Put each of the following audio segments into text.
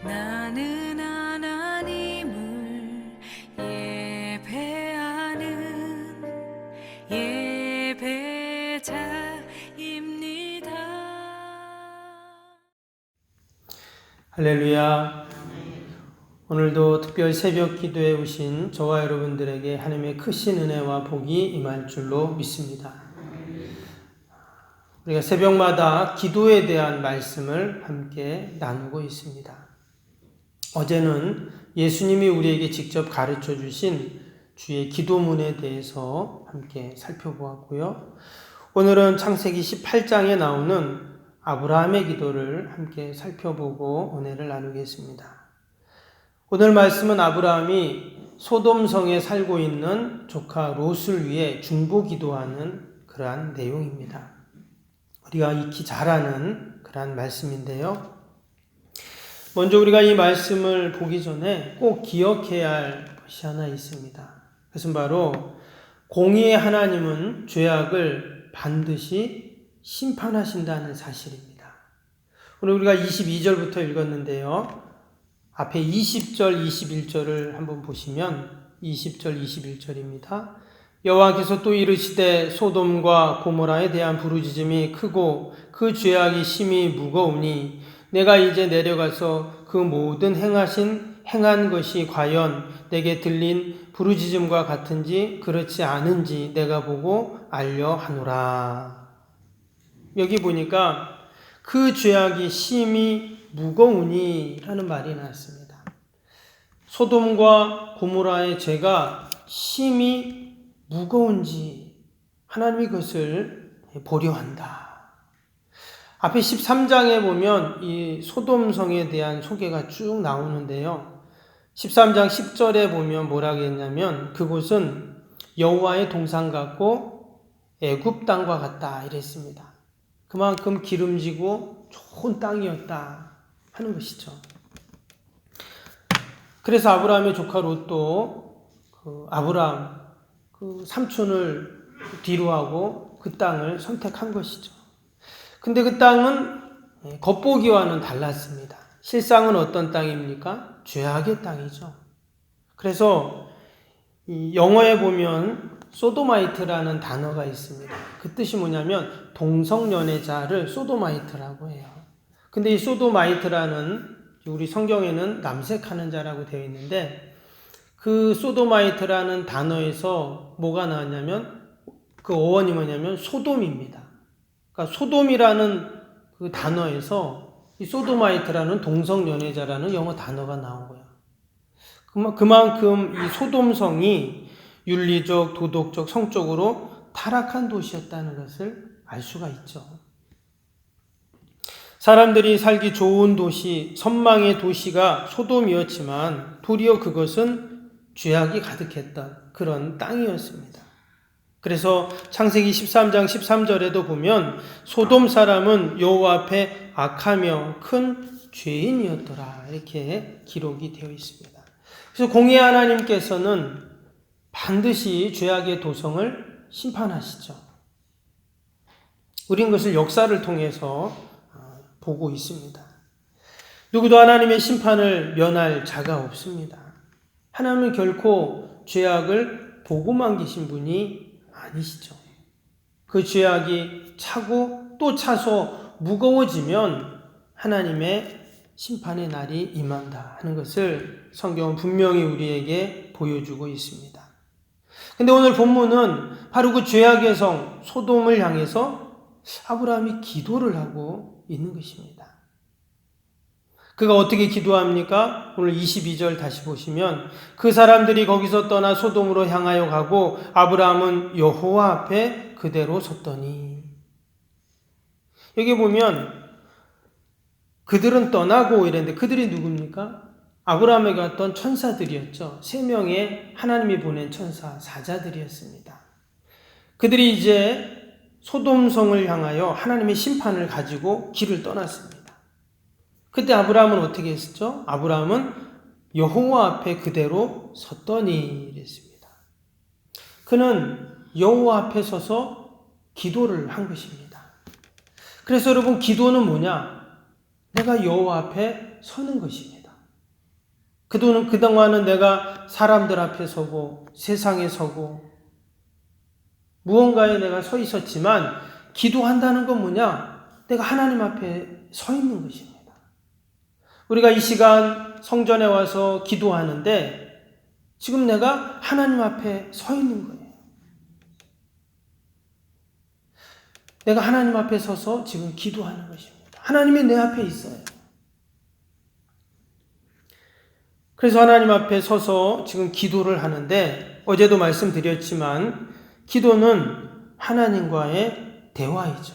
나는 하나님을 예배하는 예배자입니다. 할렐루야. 오늘도 특별 새벽 기도에 오신 저와 여러분들에게 하나님의 크신 은혜와 복이 임할 줄로 믿습니다. 우리가 새벽마다 기도에 대한 말씀을 함께 나누고 있습니다. 어제는 예수님이 우리에게 직접 가르쳐 주신 주의 기도문에 대해서 함께 살펴보았고요. 오늘은 창세기 18장에 나오는 아브라함의 기도를 함께 살펴보고 은혜를 나누겠습니다. 오늘 말씀은 아브라함이 소돔성에 살고 있는 조카 롯을 위해 중보 기도하는 그러한 내용입니다. 우리가 익히 잘 아는 그러한 말씀인데요. 먼저 우리가 이 말씀을 보기 전에 꼭 기억해야 할 것이 하나 있습니다. 그것은 바로 공의의 하나님은 죄악을 반드시 심판하신다는 사실입니다. 오늘 우리가 22절부터 읽었는데요. 앞에 20절, 21절을 한번 보시면 20절, 21절입니다. 여호와께서 또 이르시되 소돔과 고모라에 대한 부르짖음이 크고 그 죄악이 심히 무거우니 내가 이제 내려가서 그 모든 행한 것이 과연 내게 들린 부르짖음과 같은지 그렇지 않은지 내가 보고 알려 하노라. 여기 보니까 그 죄악이 심히 무거우니 라는 말이 나왔습니다. 소돔과 고모라의 죄가 심히 무거운지 하나님이 그것을 보려 한다. 앞에 13장에 보면 이 소돔성에 대한 소개가 쭉 나오는데요. 13장 10절에 보면 뭐라고 했냐면 그곳은 여호와의 동산 같고 애굽 땅과 같다 이랬습니다. 그만큼 기름지고 좋은 땅이었다 하는 것이죠. 그래서 아브라함의 조카 롯도 아브라함 삼촌을 뒤로하고 그 땅을 선택한 것이죠. 근데 그 땅은 겉보기와는 달랐습니다. 실상은 어떤 땅입니까? 죄악의 땅이죠. 그래서 영어에 보면 소도마이트라는 단어가 있습니다. 그 뜻이 뭐냐면 동성연애자를 소도마이트라고 해요. 근데 이 소도마이트라는 우리 성경에는 남색하는 자라고 되어 있는데 그 소도마이트라는 단어에서 뭐가 나왔냐면 그 어원이 뭐냐면 소돔입니다. 그러니까 소돔이라는 그 단어에서 이 소도마이트라는 동성연애자라는 영어 단어가 나온 거예요. 그만큼 이 소돔성이 윤리적, 도덕적, 성적으로 타락한 도시였다는 것을 알 수가 있죠. 사람들이 살기 좋은 도시, 선망의 도시가 소돔이었지만 도리어 그것은 죄악이 가득했던 그런 땅이었습니다. 그래서 창세기 13장 13절에도 보면 소돔 사람은 여호와 앞에 악하며 큰 죄인이었더라 이렇게 기록이 되어 있습니다. 그래서 공의 하나님께서는 반드시 죄악의 도성을 심판하시죠. 우린 그것을 역사를 통해서 보고 있습니다. 누구도 하나님의 심판을 면할 자가 없습니다. 하나님은 결코 죄악을 보고만 계신 분이 아니시죠. 그 죄악이 차고 또 차서 무거워지면 하나님의 심판의 날이 임한다 하는 것을 성경은 분명히 우리에게 보여주고 있습니다. 근데 오늘 본문은 바로 그 죄악의 성 소돔을 향해서 아브라함이 기도를 하고 있는 것입니다. 그가 어떻게 기도합니까? 오늘 22절 다시 보시면 그 사람들이 거기서 떠나 소돔으로 향하여 가고 아브라함은 여호와 앞에 그대로 섰더니 여기 보면 그들은 떠나고 이랬는데 그들이 누굽니까? 아브라함에게 왔던 천사들이었죠. 3명의 하나님이 보낸 천사 사자들이었습니다. 그들이 이제 소돔성을 향하여 하나님의 심판을 가지고 길을 떠났습니다. 그때 아브라함은 어떻게 했었죠? 아브라함은 여호와 앞에 그대로 섰더니 이랬습니다. 그는 여호와 앞에 서서 기도를 한 것입니다. 그래서 여러분 기도는 뭐냐? 내가 여호와 앞에 서는 것입니다. 그동안은 내가 사람들 앞에 서고 세상에 서고 무언가에 내가 서 있었지만 기도한다는 건 뭐냐? 내가 하나님 앞에 서 있는 것입니다. 우리가 이 시간 성전에 와서 기도하는데 지금 내가 하나님 앞에 서 있는 거예요. 내가 하나님 앞에 서서 지금 기도하는 것입니다. 하나님이 내 앞에 있어요. 그래서 하나님 앞에 서서 지금 기도를 하는데 어제도 말씀드렸지만 기도는 하나님과의 대화이죠.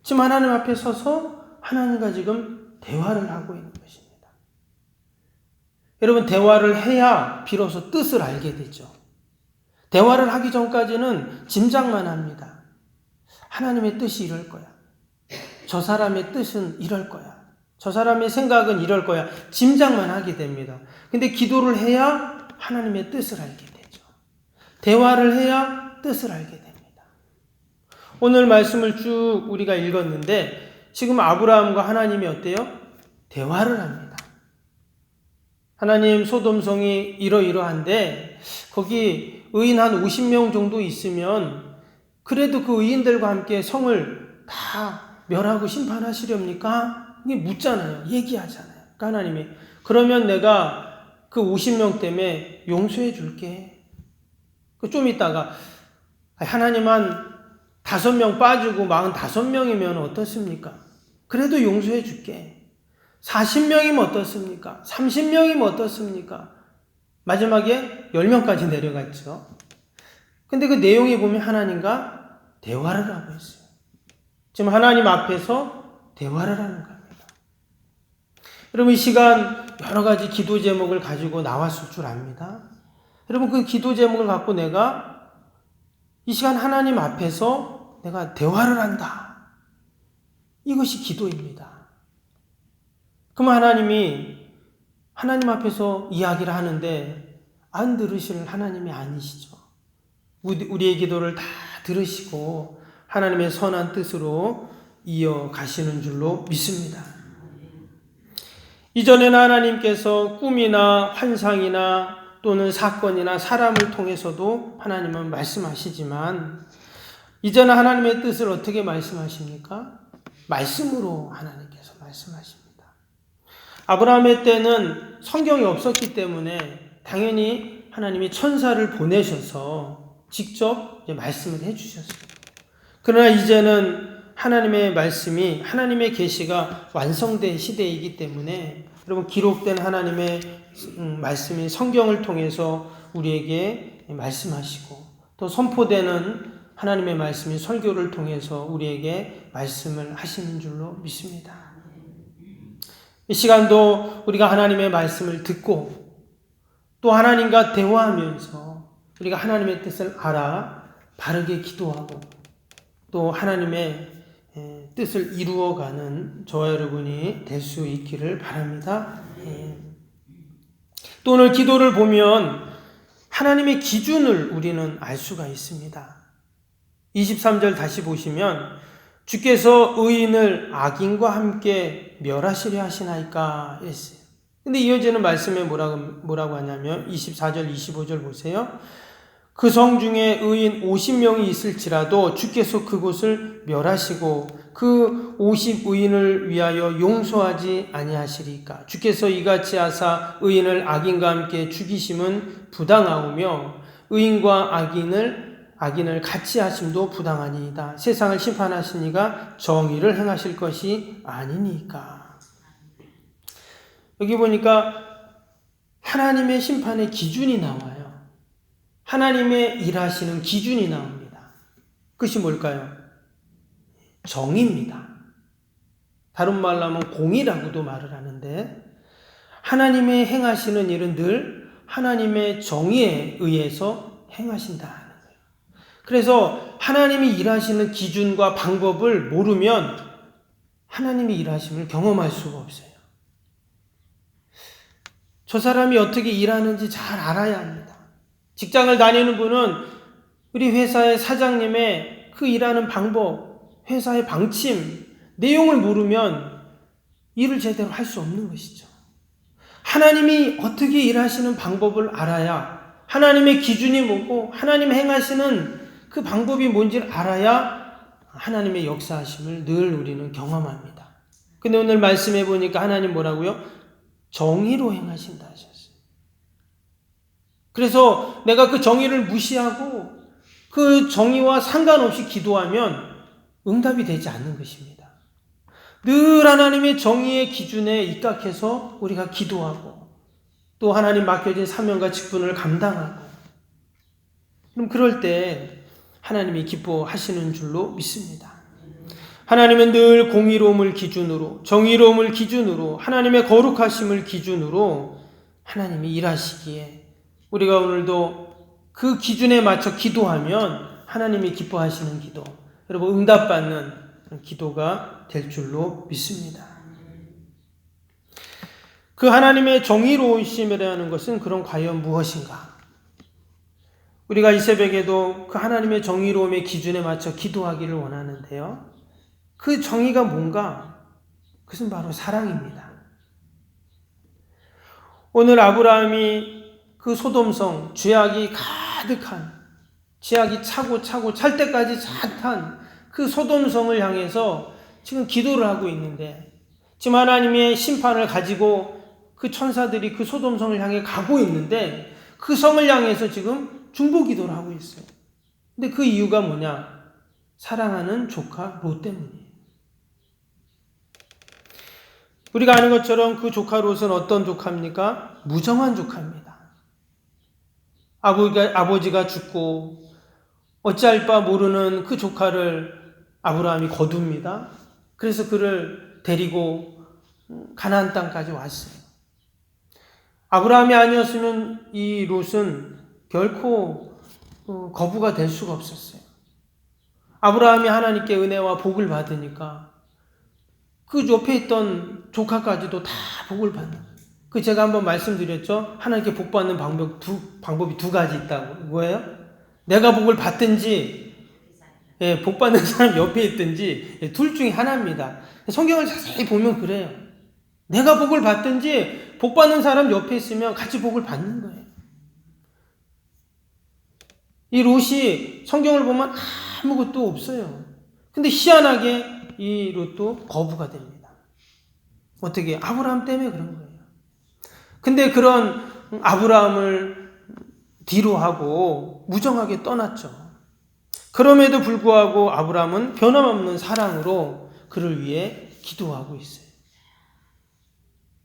지금 하나님 앞에 서서 하나님과 지금 대화를 하고 있는 것입니다. 여러분, 대화를 해야 비로소 뜻을 알게 되죠. 대화를 하기 전까지는 짐작만 합니다. 하나님의 뜻이 이럴 거야. 저 사람의 뜻은 이럴 거야. 저 사람의 생각은 이럴 거야. 짐작만 하게 됩니다. 근데 기도를 해야 하나님의 뜻을 알게 되죠. 대화를 해야 뜻을 알게 됩니다. 오늘 말씀을 쭉 우리가 읽었는데 지금 아브라함과 하나님이 어때요? 대화를 합니다. 하나님, 소돔성이 이러이러한데 거기 의인 한 50명 정도 있으면 그래도 그 의인들과 함께 성을 다 멸하고 심판하시렵니까? 이게 묻잖아요. 얘기하잖아요. 그러니까 하나님이 그러면 내가 그 50명 때문에 용서해 줄게. 좀 있다가 하나님 한 5명 빠지고 45명이면 어떻습니까? 그래도 용서해 줄게. 40명이면 어떻습니까? 30명이면 어떻습니까? 마지막에 10명까지 내려갔죠. 근데 그 내용에 보면 하나님과 대화를 하고 있어요. 지금 하나님 앞에서 대화를 하는 겁니다. 여러분, 이 시간 여러 가지 기도 제목을 가지고 나왔을 줄 압니다. 여러분, 그 기도 제목을 갖고 내가 이 시간 하나님 앞에서 내가 대화를 한다. 이것이 기도입니다. 그럼 하나님 앞에서 이야기를 하는데 안 들으실 하나님이 아니시죠. 우리의 기도를 다 들으시고 하나님의 선한 뜻으로 이어가시는 줄로 믿습니다. 이전에는 하나님께서 꿈이나 환상이나 또는 사건이나 사람을 통해서도 하나님은 말씀하시지만 이제는 하나님의 뜻을 어떻게 말씀하십니까? 말씀으로 하나님께서 말씀하십니다. 아브라함의 때는 성경이 없었기 때문에 당연히 하나님이 천사를 보내셔서 직접 말씀을 해주셨어요. 그러나 이제는 하나님의 말씀이, 하나님의 계시가 완성된 시대이기 때문에 여러분, 기록된 하나님의 말씀이 성경을 통해서 우리에게 말씀하시고 또 선포되는 하나님의 말씀이 설교를 통해서 우리에게 말씀을 하시는 줄로 믿습니다. 이 시간도 우리가 하나님의 말씀을 듣고 또 하나님과 대화하면서 우리가 하나님의 뜻을 알아 바르게 기도하고 또 하나님의 뜻을 이루어가는 저와 여러분이 될 수 있기를 바랍니다. 또 오늘 기도를 보면 하나님의 기준을 우리는 알 수가 있습니다. 23절 다시 보시면 주께서 의인을 악인과 함께 멸하시려 하시나이까 했어요. 근데 이어지는 말씀에 뭐라고 하냐면 24절 25절 보세요. 그 성 중에 의인 50명이 있을지라도 주께서 그곳을 멸하시고 그 50의인을 위하여 용서하지 아니하시리까. 주께서 이같이 하사 의인을 악인과 함께 죽이심은 부당하오며 의인과 악인을 같이 하심도 부당하니이다. 세상을 심판하시니가 정의를 행하실 것이 아니니까. 여기 보니까 하나님의 심판의 기준이 나와요. 하나님의 일하시는 기준이 나옵니다. 그것이 뭘까요? 정의입니다. 다른 말로 하면 공의라고도 말을 하는데 하나님의 행하시는 일은 늘 하나님의 정의에 의해서 행하신다는 거예요. 그래서 하나님이 일하시는 기준과 방법을 모르면 하나님의 일하심을 경험할 수가 없어요. 저 사람이 어떻게 일하는지 잘 알아야 합니다. 직장을 다니는 분은 우리 회사의 사장님의 그 일하는 방법, 회사의 방침, 내용을 모르면 일을 제대로 할 수 없는 것이죠. 하나님이 어떻게 일하시는 방법을 알아야, 하나님의 기준이 뭐고 하나님 행하시는 그 방법이 뭔지를 알아야 하나님의 역사하심을 늘 우리는 경험합니다. 근데 오늘 말씀해 보니까 하나님 뭐라고요? 정의로 행하신다 하셨어요. 그래서 내가 그 정의를 무시하고 그 정의와 상관없이 기도하면 응답이 되지 않는 것입니다. 늘 하나님의 정의의 기준에 입각해서 우리가 기도하고 또 하나님 맡겨진 사명과 직분을 감당하고, 그럼 그럴 때 하나님이 기뻐하시는 줄로 믿습니다. 하나님은 늘 공의로움을 기준으로, 정의로움을 기준으로, 하나님의 거룩하심을 기준으로 하나님이 일하시기에 우리가 오늘도 그 기준에 맞춰 기도하면 하나님이 기뻐하시는 기도, 여러분 응답받는 기도가 될 줄로 믿습니다. 그 하나님의 정의로우심이라는 것은 그럼 과연 무엇인가? 우리가 이 새벽에도 그 하나님의 정의로움의 기준에 맞춰 기도하기를 원하는데요. 그 정의가 뭔가? 그것은 바로 사랑입니다. 오늘 아브라함이 그 소돔성, 죄악이 가득한, 죄악이 차고 찰 때까지 찬 그 소돔성을 향해서 지금 기도를 하고 있는데, 지금 하나님의 심판을 가지고 그 천사들이 그 소돔성을 향해 가고 있는데 그 성을 향해서 지금 중보기도를 하고 있어요. 근데 그 이유가 뭐냐? 사랑하는 조카 롯 때문이에요. 우리가 아는 것처럼 그 조카 롯은 어떤 조카입니까? 무정한 조카입니다. 아버지가 죽고 어찌할 바 모르는 그 조카를 아브라함이 거둡니다. 그래서 그를 데리고 가나안 땅까지 왔어요. 아브라함이 아니었으면 이 롯은 결코 거부가 될 수가 없었어요. 아브라함이 하나님께 은혜와 복을 받으니까 그 옆에 있던 조카까지도 다 복을 받는 거예요. 그 제가 한번 말씀드렸죠. 하나님께 복 받는 방법이 두 가지 있다고. 뭐예요? 내가 복을 받든지, 복 받는 사람 옆에 있든지, 둘 중에 하나입니다. 성경을 자세히 보면 그래요. 내가 복을 받든지 복 받는 사람 옆에 있으면 같이 복을 받는 거예요. 이 롯이 성경을 보면 아무것도 없어요. 근데 희한하게 이 롯도 거부가 됩니다. 어떻게? 아브라함 때문에 그런 거예요. 근데 그런 아브라함을 뒤로 하고 무정하게 떠났죠. 그럼에도 불구하고 아브라함은 변함없는 사랑으로 그를 위해 기도하고 있어요.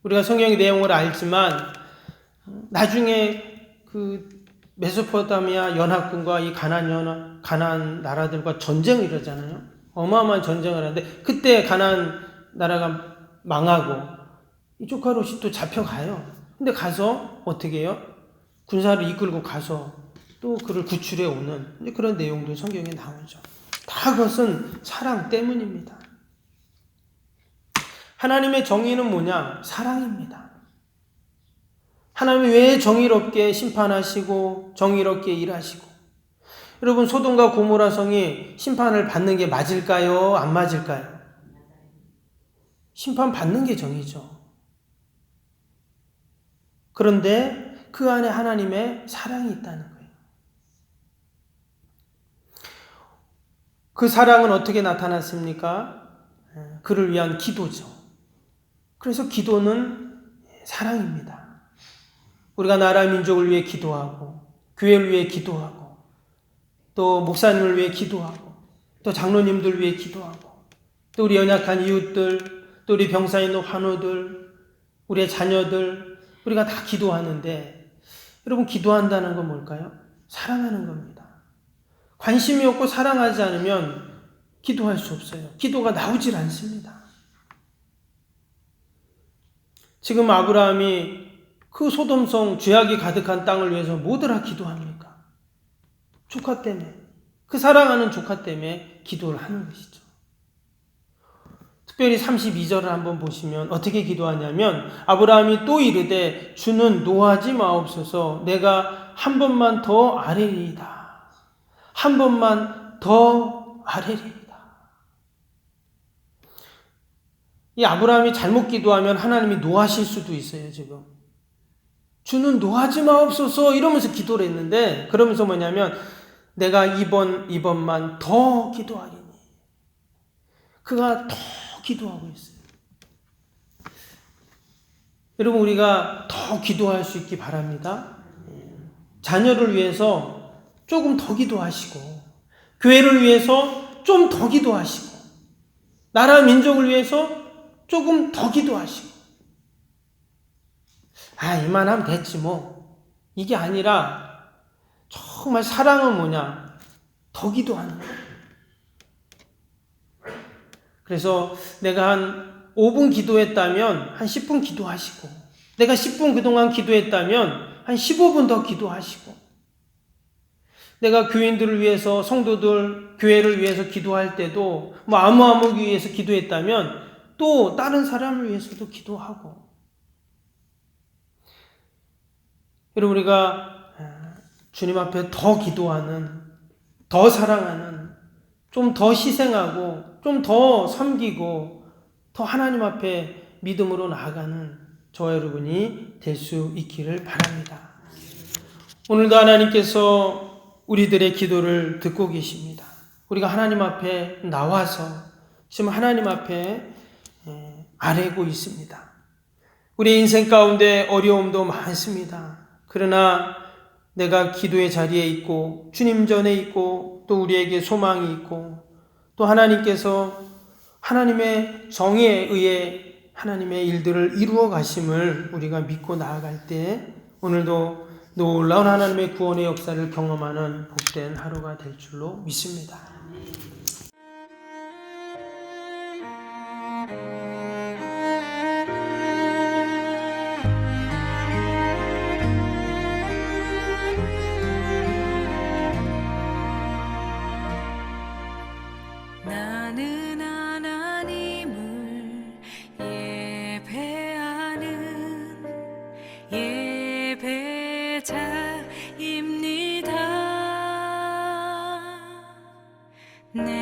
우리가 성경의 내용을 알지만 나중에 그 메소포타미아 연합군과 이 가나안 나라들과 전쟁을 이러잖아요. 어마어마한 전쟁을 하는데 그때 가나안 나라가 망하고 이 조카 롯이 또 잡혀가요. 근데 가서 어떻게 해요? 군사를 이끌고 가서 또 그를 구출해 오는 그런 내용도 성경에 나오죠. 다 그것은 사랑 때문입니다. 하나님의 정의는 뭐냐? 사랑입니다. 하나님이 왜 정의롭게 심판하시고 정의롭게 일하시고, 여러분 소돔과 고모라 성이 심판을 받는 게 맞을까요? 안 맞을까요? 심판 받는 게 정의죠. 그런데 그 안에 하나님의 사랑이 있다는 거예요. 그 사랑은 어떻게 나타났습니까? 그를 위한 기도죠. 그래서 기도는 사랑입니다. 우리가 나라 민족을 위해 기도하고, 교회를 위해 기도하고, 또 목사님을 위해 기도하고, 또 장로님들 위해 기도하고, 또 우리 연약한 이웃들, 또 우리 병사에 있는 환우들, 우리의 자녀들, 우리가 다 기도하는데, 여러분 기도한다는 건 뭘까요? 사랑하는 겁니다. 관심이 없고 사랑하지 않으면 기도할 수 없어요. 기도가 나오질 않습니다. 지금 아브라함이 그 소돔성 죄악이 가득한 땅을 위해서 뭐더라 기도합니까? 조카 때문에, 그 사랑하는 조카 때문에 기도를 하는 것이죠. 특별히 32절을 한번 보시면 어떻게 기도하냐면, 아브라함이 또 이르되 주는 노하지 마옵소서, 내가 한 번만 더 아뢰리이다. 한 번만 더 아뢰리이다. 이 아브라함이 잘못 기도하면 하나님이 노하실 수도 있어요. 지금 주는 노하지 마옵소서 이러면서 기도를 했는데, 그러면서 뭐냐면 내가 이번만 더 기도하리니. 그가 더 기도하고 있어요. 여러분, 우리가 더 기도할 수 있기 바랍니다. 자녀를 위해서 조금 더 기도하시고, 교회를 위해서 좀 더 기도하시고, 나라 민족을 위해서 조금 더 기도하시고, 이만하면 됐지 뭐. 이게 아니라 정말 사랑은 뭐냐? 더 기도하는 거예요. 그래서 내가 한 5분 기도했다면 한 10분 기도하시고, 내가 10분 그동안 기도했다면 한 15분 더 기도하시고, 내가 교인들을 위해서, 성도들, 교회를 위해서 기도할 때도 뭐 아무기 위해서 기도했다면 또 다른 사람을 위해서도 기도하고. 여러분, 우리가 주님 앞에 더 기도하는, 더 사랑하는, 좀 더 희생하고, 좀 더 섬기고, 더 하나님 앞에 믿음으로 나아가는 저와 여러분이 될 수 있기를 바랍니다. 오늘도 하나님께서 우리들의 기도를 듣고 계십니다. 우리가 하나님 앞에 나와서 지금 하나님 앞에 아뢰고 있습니다. 우리 인생 가운데 어려움도 많습니다. 그러나 내가 기도의 자리에 있고 주님 전에 있고 또 우리에게 소망이 있고 또 하나님께서 하나님의 정의에 의해 하나님의 일들을 이루어 가심을 우리가 믿고 나아갈 때 오늘도 놀라운 하나님의 구원의 역사를 경험하는 복된 하루가 될 줄로 믿습니다. 나는 하나님을 예배하는 예배자입니다. 내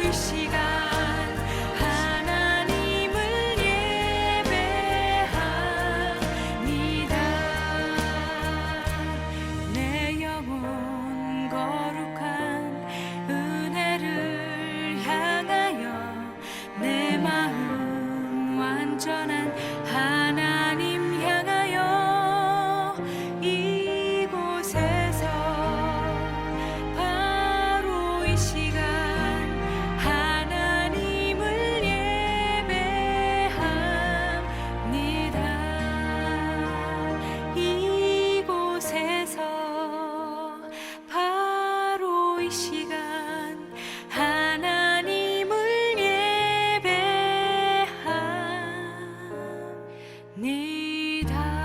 이 시간 하나님을 예배합니다. 내 영혼 거룩한 은혜를 향하여 내 마음 완전한 하나님 향하여 이곳에서 바로 이 시간 하나님을 예배합니다. 이곳에서 바로 이 시간 하나님을 예배합니다.